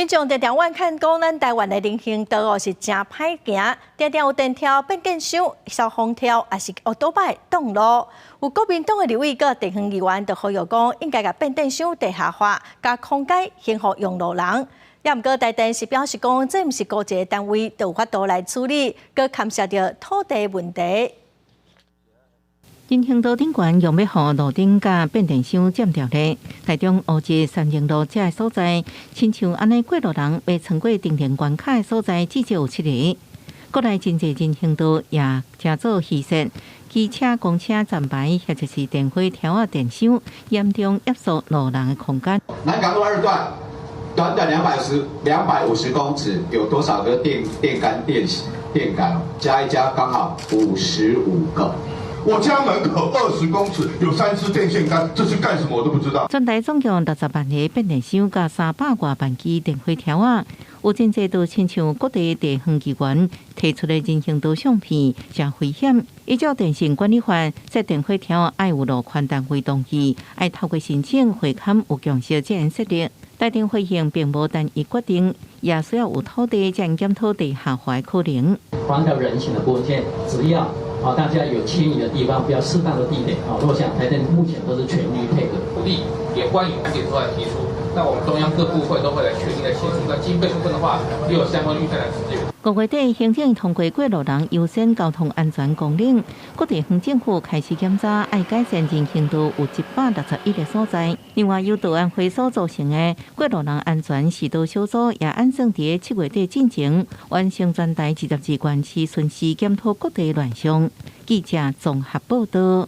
民众常常怨看讲，咱台湾的人行道哦是真歹行，常常有电条、变电箱、消防条，也是乌多摆挡路。有国民党的立委个地方议员就呼吁讲，应该甲变电箱地下化，甲空间幸福用路人。也毋过台电是表示讲，这毋是个一个单位就有法度来处理，佮牵涉到土地问题。人行道顶悬用要互路顶甲变电箱占掉咧，台中乌节三营路这个所在，亲像安尼过路人未穿过定电关卡的所在，至少有7个。国内真侪人行道也真早稀释，机车、公车站牌，或者是电火条啊、电箱，严重压缩路人的空间。南港路2段，短短250公尺，有多少个电杆？加一加刚好55个。我家门口20公尺有3支电线杆，这是干什么我都不知道。全台总共60万个变电箱，加300多万支电火条啊，有真侪都亲像各地地方机关提出的人行道相片，真危险。依照电信管理法，设电火条爱有路宽单位登记，爱透过申请会勘有强小才能设立。台电回应并无单一决定，也需要有土地才能检讨地下化的可能。防调人行的部分，只要大家有迁移的地方，不要适当的地点我想台电目前都是全力配合。土地也欢迎赶紧出来提出，那我们中央各部会都会来全力的协助。那经费部分的话，也有相关预算来支援。5月底，行政通过过路人优先交通安全纲领，各地方政府开始检查，爱改善人行道有161个所在。另外，由道安会所组成的过路人安全指导小组也按算伫7月底进前，完成全台22县市顺势检讨各地乱象。记者综合报道。